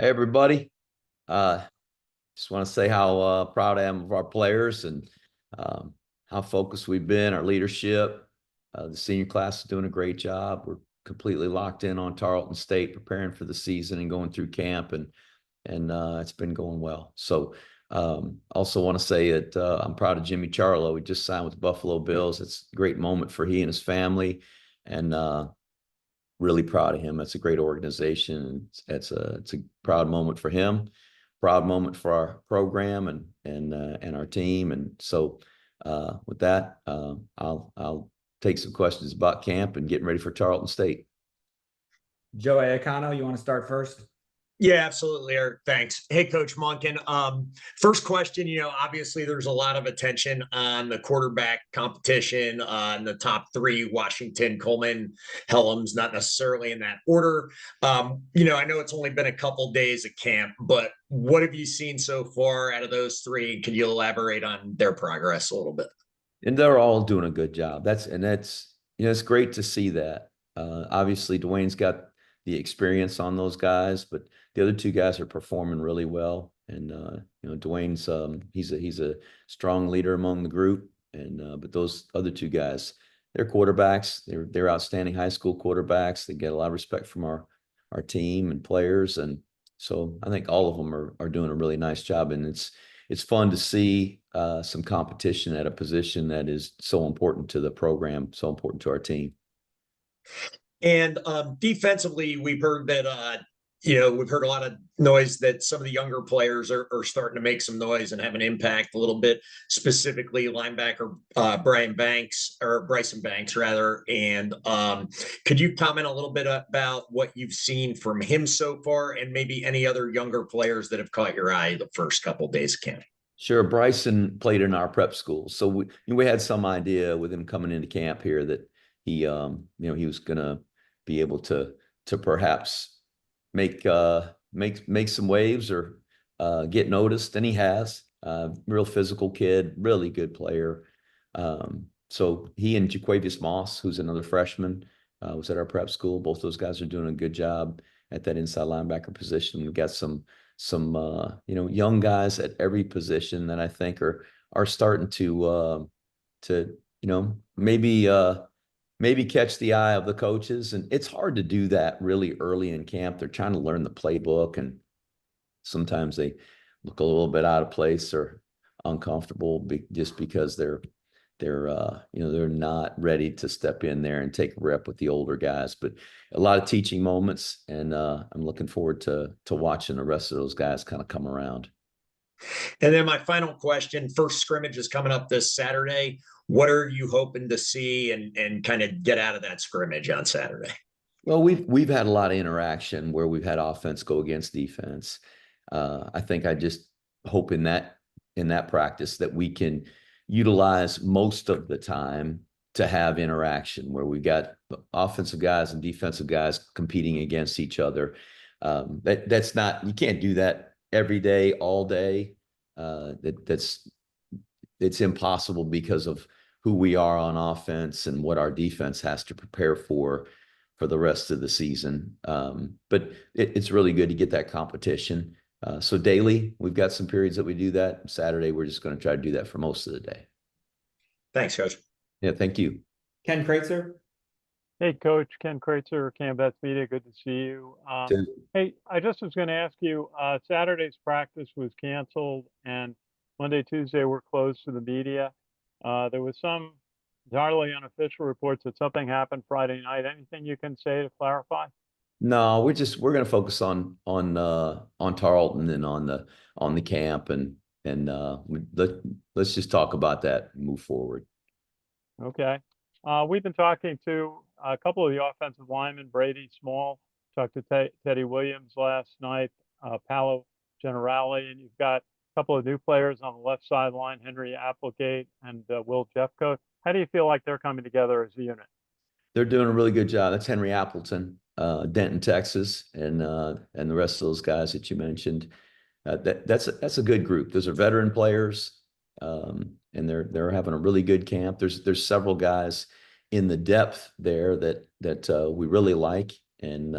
Hey, everybody. Uh, just want to say how proud I am of our players and um, how focused we've been, our leadership. The senior class is doing a great job. We're completely locked in on Tarleton State, preparing for the season and going through camp, and it's been going well. So also want to say that I'm proud of Jimmy Charlo. He just signed with the Buffalo Bills. It's a great moment for he and his family, and really proud of him. That's a great organization. It's a proud moment for him, proud moment for our program and our team. And so with that, I'll take some questions about camp and getting ready for Tarleton State. Joe Iacano, you want to start first? Yeah, absolutely, Eric. Thanks. Hey, Coach Monken. First question, obviously there's a lot of attention on the quarterback competition in the top three, Washington, Coleman, Helms, not necessarily in that order. I know it's only been a couple days of camp, but what have you seen so far out of those three? Can you elaborate on their progress a little bit? And they're all doing a good job. It's great to see that. Obviously, Dwayne's got the experience on those guys, but the other two guys are performing really well. And Dwayne's he's a strong leader among the group, and but those other two guys, they're quarterbacks. They're outstanding high school quarterbacks. They get a lot of respect from our team and players, and so I think all of them are doing a really nice job. And it's fun to see some competition at a position that is so important to the program, so important to our team. And defensively, we've heard that we've heard a lot of noise that some of the younger players are starting to make some noise and have an impact a little bit. Specifically, linebacker Bryson Banks rather. And could you comment a little bit about what you've seen from him so far, and maybe any other younger players that have caught your eye the first couple of days of camp? Sure. Bryson played in our prep school, so we had some idea with him coming into camp here that he was going to be able to perhaps make some waves or get noticed, and he has. Real physical kid, really good player. So he and Jaquavius Moss, who's another freshman, was at our prep school. Both those guys are doing a good job at that inside linebacker position. We've got some young guys at every position that I think are starting to maybe catch the eye of the coaches. And it's hard to do that really early in camp. They're trying to learn the playbook, and sometimes they look a little bit out of place or uncomfortable just because they're not ready to step in there and take a rep with the older guys. But a lot of teaching moments, and I'm looking forward to watching the rest of those guys kind of come around. And then my final question, first scrimmage is coming up this Saturday. What are you hoping to see and kind of get out of that scrimmage on Saturday? Well, we've had a lot of interaction where we've had offense go against defense. I think I just hope in that practice that we can utilize most of the time to have interaction where we've got offensive guys and defensive guys competing against each other. That's not, you can't do that every day, all day. It's impossible because of who we are on offense and what our defense has to prepare for the rest of the season. But it's really good to get that competition. So daily, we've got some periods that we do that. Saturday, we're just going to try to do that for most of the day. Thanks, Coach. Yeah, thank you. Ken Kraetzer. Hey, Coach. Ken Kraetzer, CaMMVetsMedia. Good to see you. Hey, I just was going to ask you, Saturday's practice was canceled, and Monday, Tuesday were closed to the media. There was some entirely unofficial reports that something happened Friday night. Anything you can say to clarify? No, we're going to focus on Tarleton and on the camp, and let's just talk about that and move forward. Okay. We've been talking to a couple of the offensive linemen, Brady Small, talked to Teddy Williams last night, Paolo Generale, and you've got a couple of new players on the left sideline, Henry Applegate and Will Jeffcoat. How do you feel like they're coming together as a unit? They're doing a really good job. That's Henry Appleton, Denton, Texas, and the rest of those guys that you mentioned. That's a good group. Those are veteran players, and they're having a really good camp. There's several guys in the depth there that we really like, and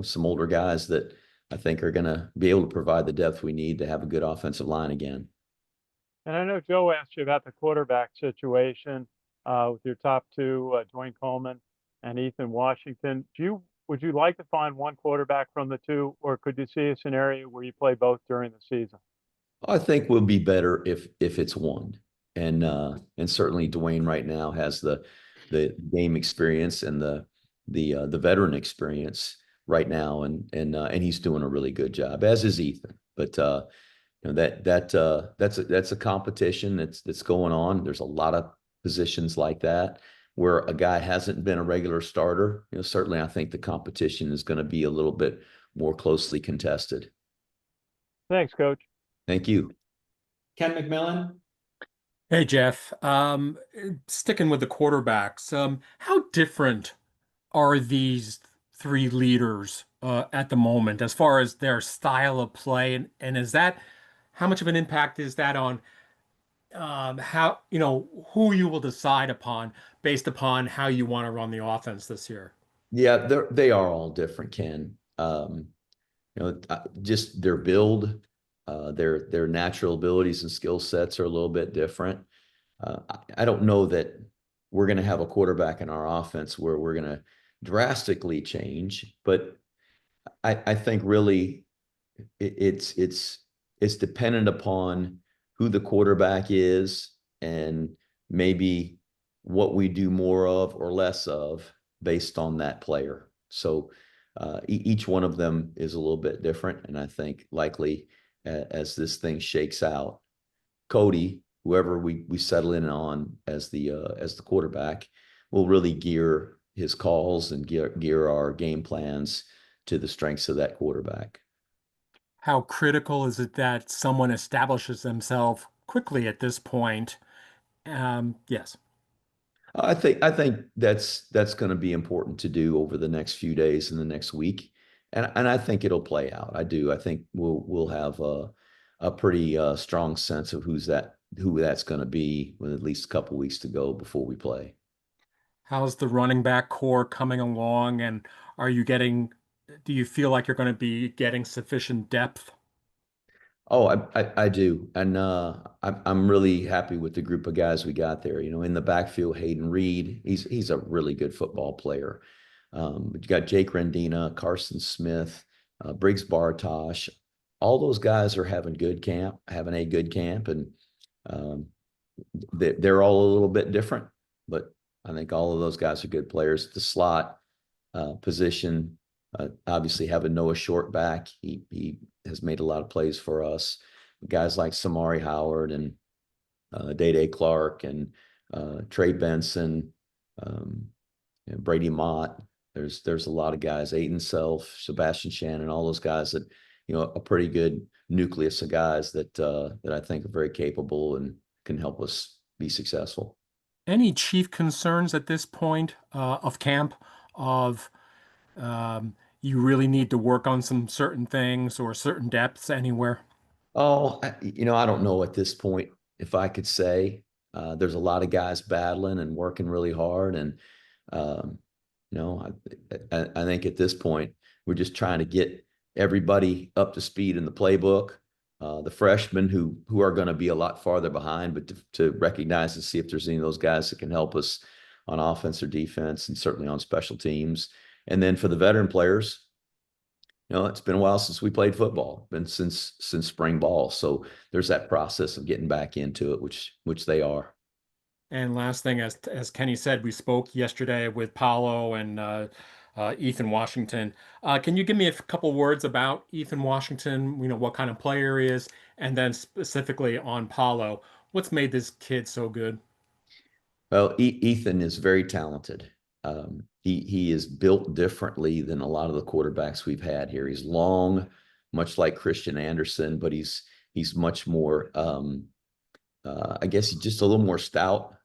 some older guys that I think are going to be able to provide the depth we need to have a good offensive line again. And I know Joe asked you about the quarterback situation with your top two, Dwayne Coleman and Ethan Washington. Would you like to find one quarterback from the two, or could you see a scenario where you play both during the season? I think we'll be better if it's one. And certainly Dwayne right now has the game experience and the veteran experience right now, and he's doing a really good job, as is Ethan. But that's a competition that's going on. There's a lot of positions like that where a guy hasn't been a regular starter. Certainly I think the competition is going to be a little bit more closely contested. Thanks, Coach. Thank you. Ken McMillan. Hey, Jeff. Sticking with the quarterbacks, how different are these three leaders at the moment as far as their style of play? And how much of an impact is that on how, who you will decide upon based upon how you want to run the offense this year? Yeah, they are all different, Ken. Just their build, their natural abilities and skill sets are a little bit different. I don't know that we're going to have a quarterback in our offense where we're going to drastically change, but I think really it's dependent upon who the quarterback is and maybe what we do more of or less of based on that player. So each one of them is a little bit different, and I think likely as this thing shakes out, Cody, whoever we settle in on as the quarterback, will really gear his calls and gear our game plans to the strengths of that quarterback. How critical is it that someone establishes themselves quickly at this point? Yes. I think that's going to be important to do over the next few days and the next week, and I think it'll play out. I do. I think we'll have a pretty strong sense of who that's going to be with at least a couple weeks to go before we play. How's the running back core coming along, and do you feel like you're going to be getting sufficient depth? Oh, I do, and I'm really happy with the group of guys we got there. In the backfield, Hayden Reed, he's a really good football player. You got Jake Rendina, Carson Smith, Briggs Bartosh. All those guys are having a good camp, and they're all a little bit different. But I think all of those guys are good players. The slot position, obviously having Noah Short back, he has made a lot of plays for us. Guys like Samari Howard and Day Clark and Trey Benson, and Brady Mott. There's a lot of guys, Aiden Self, Sebastian Shannon, all those guys that, a pretty good nucleus of guys that I think are very capable and can help us be successful. Any chief concerns at this point of camp of you really need to work on some certain things or certain depths anywhere? Oh, I don't know at this point if I could say. There's a lot of guys battling and working really hard, and I think at this point we're just trying to get everybody up to speed in the playbook. The freshmen who are going to be a lot farther behind, but to recognize and see if there's any of those guys that can help us on offense or defense, and certainly on special teams. And then for the veteran players, it's been a while since we played football, been since spring ball. So there's that process of getting back into it, which they are. And last thing, as Kenny said, we spoke yesterday with Paulo and Ethan Washington. Can you give me a couple words about Ethan Washington? What kind of player he is, and then specifically on Paulo, what's made this kid so good? Well, Ethan is very talented. He is built differently than a lot of the quarterbacks we've had here. He's long, much like Christian Anderson, but he's much more. I guess he's just a little more stout.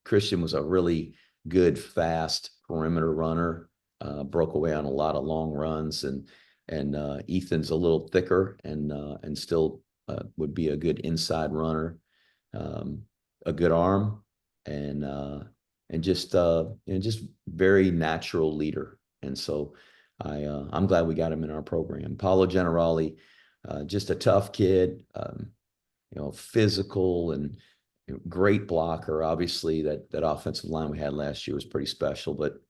Christian was a really good, fast perimeter runner. Broke away on a lot of long runs, and Ethan's a little thicker and still would be a good inside runner. A good arm, and just very natural leader. And so I'm glad we got him in our program. Paulo Generali, just a tough kid, physical and great blocker. Obviously, that offensive line we had last year was pretty special, but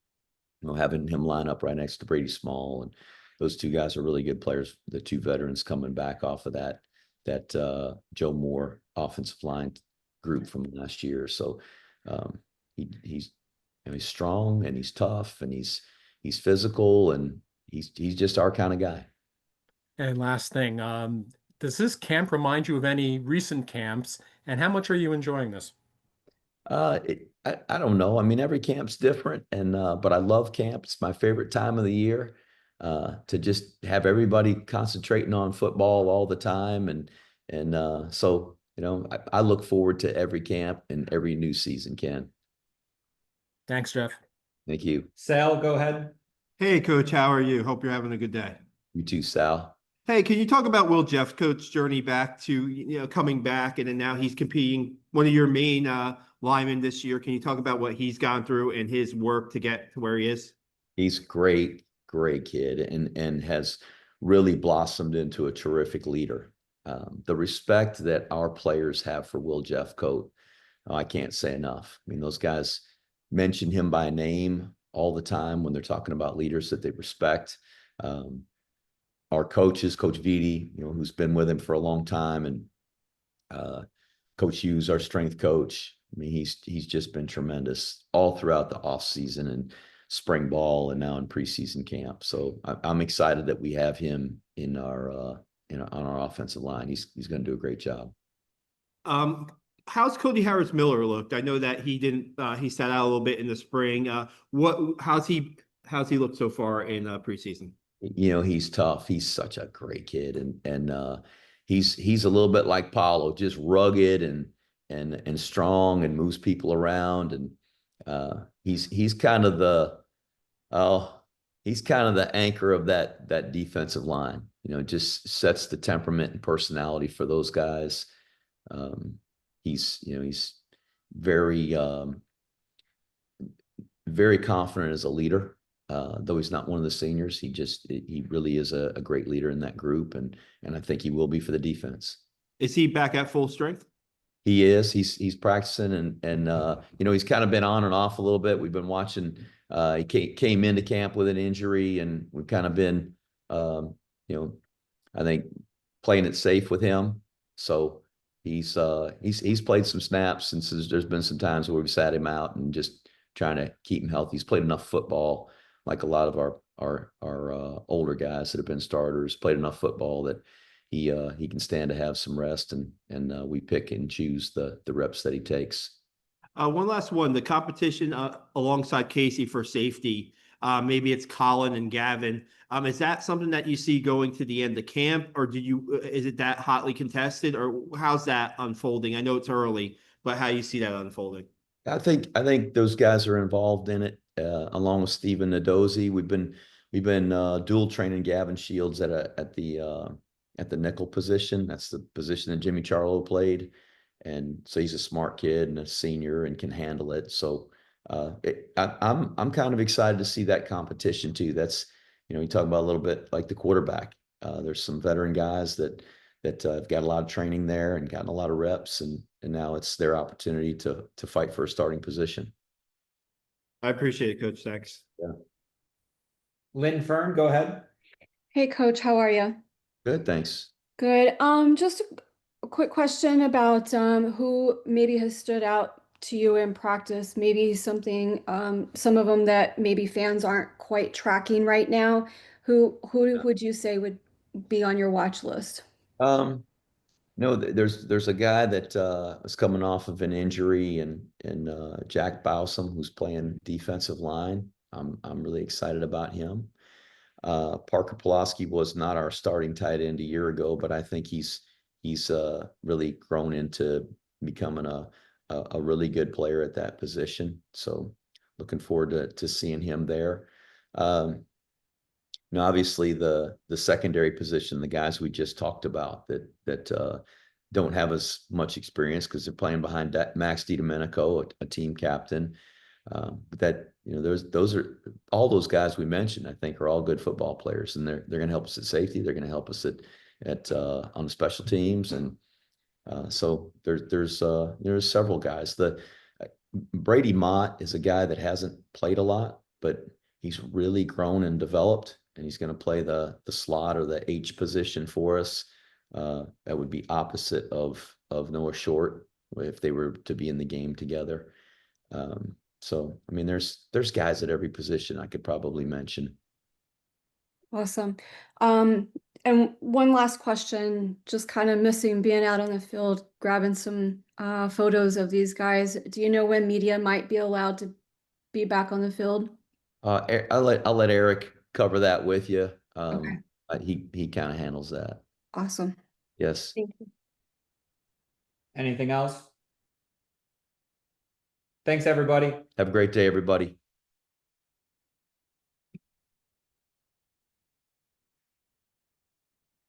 having him line up right next to Brady Small, and those two guys are really good players. The two veterans coming back off of that Joe Moore offensive line group from last year. So he's strong and he's tough and he's physical and he's just our kind of guy. And last thing, does this camp remind you of any recent camps, and how much are you enjoying this? I don't know. I mean, every camp's different, and but I love camp. It's my favorite time of the year. To just have everybody concentrating on football all the time, and so I look forward to every camp and every new season, Ken. Thanks, Jeff. Thank you. Sal, go ahead. Hey, Coach, how are you? Hope you're having a good day. You too, Sal. Hey, can you talk about Will Jeffcoat's journey back to, coming back, and then now he's competing, one of your main linemen this year. Can you talk about what he's gone through and his work to get to where he is? He's great kid, and has really blossomed into a terrific leader. The respect that our players have for Will Jeffcoat, I can't say enough. I mean, those guys mention him by name all the time when they're talking about leaders that they respect. Our coaches, Coach Vitti, who's been with him for a long time, and Coach Hughes, our strength coach. I mean, he's just been tremendous all throughout the off season and spring ball, and now in preseason camp. So I'm excited that we have him in our on our offensive line. He's going to do a great job. How's Cody Harris Miller looked? I know that he didn't. He sat out a little bit in the spring. How's he looked so far in preseason? He's tough. He's such a great kid, and he's a little bit like Paulo, just rugged and strong, and moves people around. And he's kind of the anchor of that defensive line. Just sets the temperament and personality for those guys. He's very very confident as a leader. Though he's not one of the seniors, he really is a great leader in that group, and I think he will be for the defense. Is he back at full strength? He is. He's practicing, and he's kind of been on and off a little bit. We've been watching. He came into camp with an injury, and we've kind of been, I think, playing it safe with him. So he's played some snaps since there's been some times where we've sat him out and just trying to keep him healthy. He's played enough football, like a lot of our older guys that have been starters, played enough football that he can stand to have some rest, and we pick and choose the reps that he takes. One last one, the competition alongside Casey for safety. Maybe it's Colin and Gavin. Is that something that you see going to the end of camp, or is it that hotly contested, or how's that unfolding? I know it's early, but how you see that unfolding? I think those guys are involved in it, along with Stephen Nadozi. We've been dual training Gavin Shields at the nickel position. That's the position that Jimmy Charlo played, and so he's a smart kid and a senior and can handle it. So I'm kind of excited to see that competition too. That's you talk about a little bit like the quarterback. There's some veteran guys that have got a lot of training there and gotten a lot of reps, and now it's their opportunity to fight for a starting position. I appreciate it, Coach. Thanks. Yeah. Lynn Fern, go ahead. Hey, Coach, how are you? Good, thanks. Good. Just a quick question about who maybe has stood out to you in practice. Maybe something, some of them that maybe fans aren't quite tracking right now. Who would you say would be on your watch list? No, there's a guy that was coming off of an injury, and Jack Bowsam, who's playing defensive line. I'm really excited about him. Parker Pulaski was not our starting tight end a year ago, but I think he's really grown into becoming a really good player at that position. So looking forward to seeing him there. Now, obviously, the secondary position, the guys we just talked about that don't have as much experience because they're playing behind Max DiDomenico, a team captain. But those are all those guys we mentioned, I think, are all good football players, and they're going to help us at safety. They're going to help us at on the special teams, and so there's several guys. Brady Mott is a guy that hasn't played a lot, but he's really grown and developed, and he's going to play the slot or the H position for us. That would be opposite of Noah Short if they were to be in the game together. So I mean, there's guys at every position I could probably mention. Awesome. And one last question, just kind of missing being out on the field, grabbing some photos of these guys. Do you know when media might be allowed to be back on the field? I'll let Eric cover that with you. Okay. He kind of handles that. Awesome. Yes. Thank you. Anything else? Thanks, everybody. Have a great day, everybody.